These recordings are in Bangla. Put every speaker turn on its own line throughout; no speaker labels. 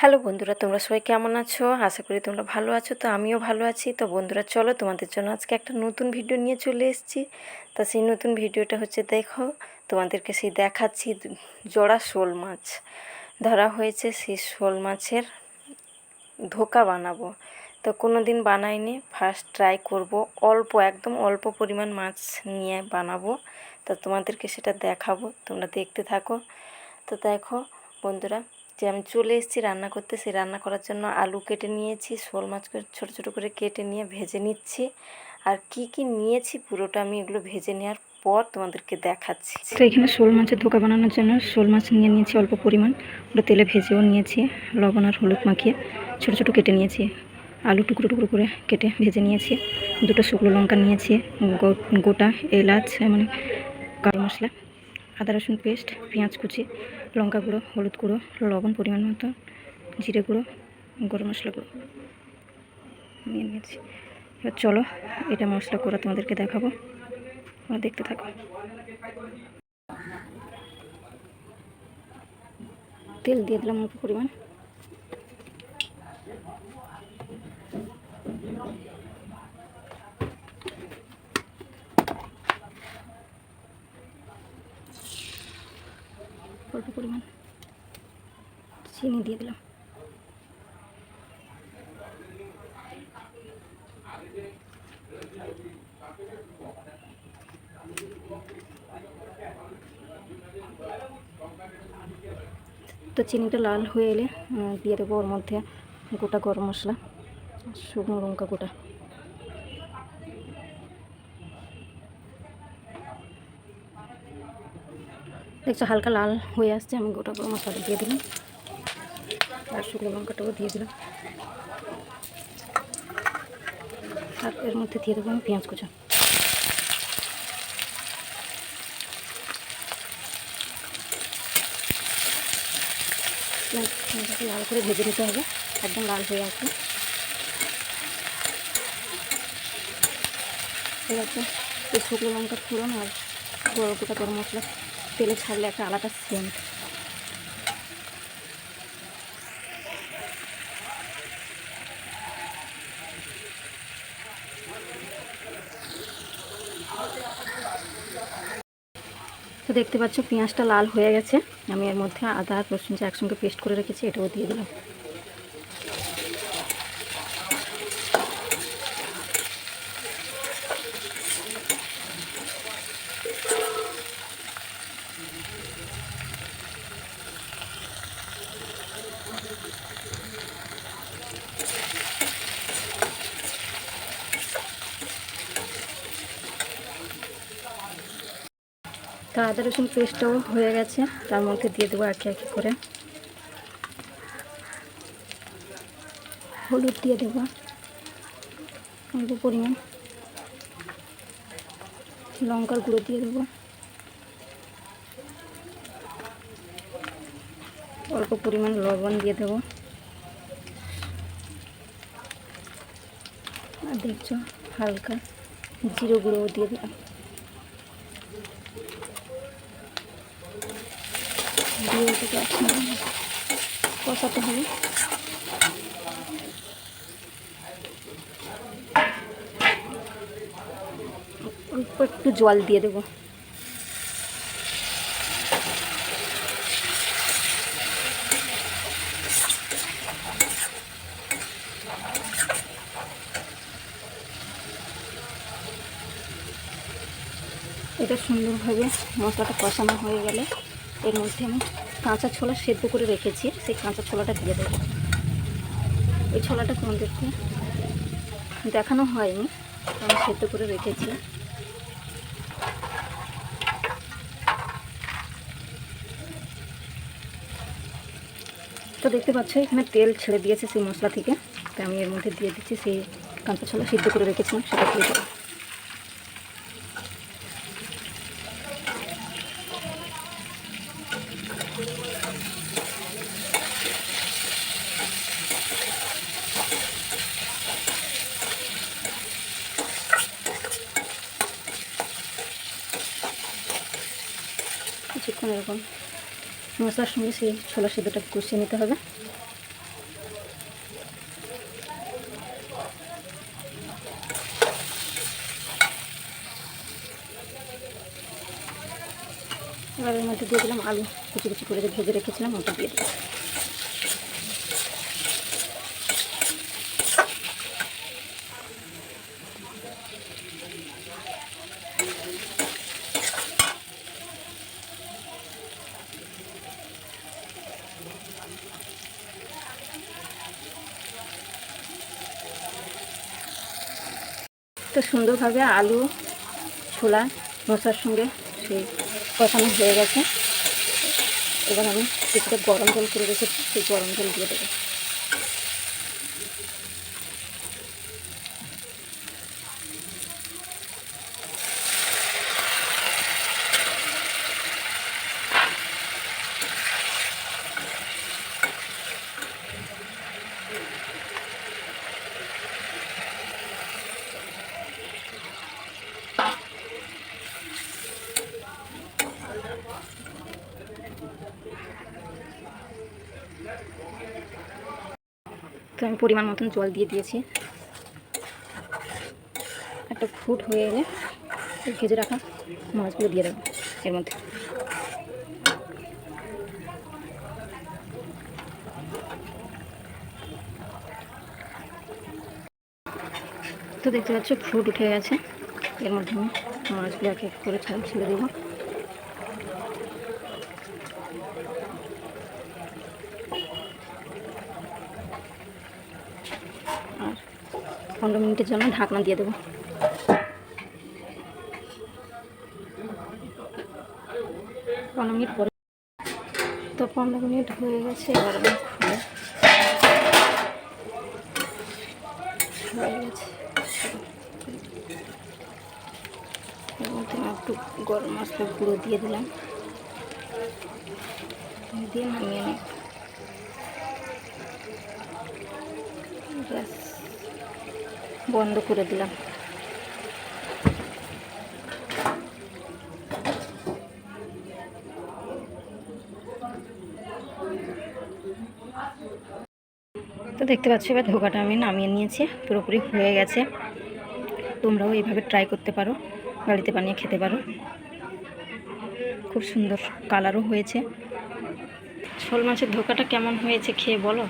হ্যালো বন্ধুরা, তোমরা সবাই কেমন আছো? আশা করি তোমরা ভালো আছো। তো আমিও ভালো আছি। তো বন্ধুরা, চলো তোমাদের জন্য আজকে একটা নতুন ভিডিও নিয়ে চলে এসেছি। তা সেই নতুন ভিডিওটা হচ্ছে, দেখো তোমাদেরকে সেই দেখাচ্ছি জোড়া শোল মাছ ধরা হয়েছে। সেই শোল মাছের ধোকা বানাবো। তো কোনো দিন বানাইনি, ফার্স্ট ট্রাই করব। একদম অল্প পরিমাণ মাছ নিয়ে বানাবো। তো তোমাদেরকে সেটা দেখাবো, তোমরা দেখতে থাকো। তো দেখো বন্ধুরা, যে আমি চলে এসেছি রান্না করতে। সেই রান্না করার জন্য আলু কেটে নিয়েছি, শোল মাছকে ছোটো ছোটো করে কেটে নিয়ে ভেজে নিচ্ছি। আর কি কি নিয়েছি পুরোটা আমি এগুলো ভেজে নেওয়ার পর তোমাদেরকে দেখাচ্ছি।
তো এখানে শোল মাছের ধোকা বানানোর জন্য শোল মাছ নিয়ে নিয়েছি অল্প পরিমাণ, ওটা তেলে ভেজেও নিয়েছি, লবণ আর হলুদ মাখিয়ে ছোটো ছোটো কেটে নিয়েছি। আলু টুকরো টুকরো করে কেটে ভেজে নিয়েছি। দুটো শুকনো লঙ্কা নিয়েছি, গোটা এলাচ মানে কালো মশলা, আদা রসুন পেস্ট, পেঁয়াজ কুচি, লঙ্কা গুঁড়ো, হলুদ গুঁড়ো, লবণ পরিমাণ মতো, জিরে গুঁড়ো, গরম মশলা গুঁড়ো নিয়ে নিয়েছি। এবার চলো এটা মশলা করে তোমাদেরকে দেখাবো, দেখতে থাকো। তেল দিয়ে দিলাম অল্প পরিমাণ। অল্প পরিমাণ চিনি দিয়ে দিলাম। তো চিনিটা লাল হয়ে এলে দিয়ে দেবো ওর মধ্যে গোটা গরম মশলা, শুকনো লঙ্কা গোটা। দেখছো হালকা লাল হয়ে আসছে, আমি গোটা গরম মশলাটা দিয়ে দিলাম আর শুকনো লঙ্কাটাও দিয়ে দিলাম। আর এর মধ্যে দিয়ে দেবো আমি পেঁয়াজ কুচা। পেঁয়াজটাকে লাল করে ভেজে নিতে হবে, একদম লাল হয়ে আসবে। এবার এই শুকনো লঙ্কা ফোড়ন আর গোটা গরম মশলা তেলে ছাড়লে একটা আলাদা সেন্ট। তো দেখতে পাচ্ছ পেঁয়াজটা লাল হয়ে গেছে। আমি এর মধ্যে আদা আর রসুন যে একসঙ্গে পেস্ট করে রেখেছি এটাও দিয়ে দিলাম। তো আদা রসুন পেস্টটাও হয়ে গেছে, তার মধ্যে দিয়ে দেবো একে একে করে। হলুদ দিয়ে দেবো অল্প পরিমাণ, লঙ্কার গুঁড়ো দিয়ে দেবো অল্প পরিমাণ, লবণ দিয়ে দেবো। আর দেখছো হালকা জিরে গুঁড়োও দিয়ে দিলাম। দিয়ে এটাকে একসঙ্গে কষাতে হবে। অল্প একটু জল দিয়ে দেবো। এটা সুন্দরভাবে মশলাটা কষানো হয়ে গেলে এর মধ্যে আমি কাঁচা ছোলা সেদ্ধ করে রেখেছি, সেই কাঁচা ছোলাটা দিয়ে দেবো। এই ছোলাটা তোমাদেরকে দেখানো হয়নি, আমি সেদ্ধ করে রেখেছি। তো দেখতে পাচ্ছ এখানে তেল ছেড়ে দিয়েছে সেই মশলা থেকে। তো আমি এর মধ্যে দিয়ে দিচ্ছি সেই কাঁচা ছোলা সিদ্ধ করে রেখেছিলাম, সেটা দিয়ে দেবো। কিছুক্ষণ এরকম মশলার সঙ্গে সেই ছোলা সিদ্ধটাকে কষিয়ে নিতে হবে। এবার এর মধ্যে দিয়ে দিলাম আলু কুচি কুচি করে যে ভেজে রেখেছিলাম ওটা দিয়ে দিলাম। তো সুন্দরভাবে আলু ছোলা মশলার সঙ্গে সেই কষানো হয়ে গেছে। এবার আমি কিছুটা গরম জল করে রেখেছি, সেই গরম জল দিয়ে দেবো। তো আমি পরিমাণ মতন জল দিয়ে দিয়েছি। একটা ফুট হয়ে এলে ভেজে রাখা মাছগুলো দিয়ে দেবো এর মধ্যে। তো দেখতে পাচ্ছ ফুট উঠে গেছে। এর মধ্যে আমি মাছগুলো এক এক করে ছেড়ে দেবো। আর 15 মিনিটের জন্য ঢাকনা দিয়ে দেবো। পরে তো 15 মিনিট হয়ে গেছে। এবার আমি খুলে হয়ে গেছে। এর মধ্যে আমি একটু গরম মশলা গুঁড়ো দিয়ে দিলাম, দিয়ে নামিয়ে নিই। গ্যাস বন্ধ করে দিলাম। তো দেখতে পাচ্ছ এবার ধোকাটা আমি নামিয়ে নিয়েছি, পুরোপুরি হয়ে গেছে। তোমরাও এইভাবে ট্রাই করতে পারো, বাড়িতে বানিয়ে খেতে পারো। খুব সুন্দর কালারও হয়েছে। শোল মাছের ধোকাটা কেমন হয়েছে খেয়ে বলো।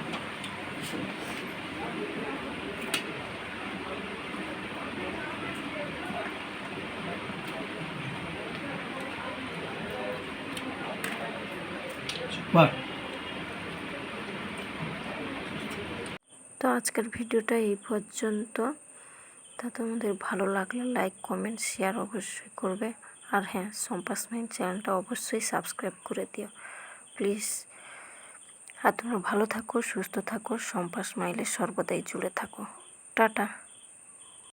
তো আজকের ভিডিওটা এই পর্যন্ত। তা তোমাদের ভালো লাগলে লাইক কমেন্ট শেয়ার অবশ্যই করবে। আর হ্যাঁ, সম্পা স্মাইল চ্যানেলটা অবশ্যই সাবস্ক্রাইব করে দিও প্লিজ। আর তোমরা ভালো থাকো, সুস্থ থাকো, সম্পা স্মাইলের সর্বদাই জুড়ে থাকো। টাটা।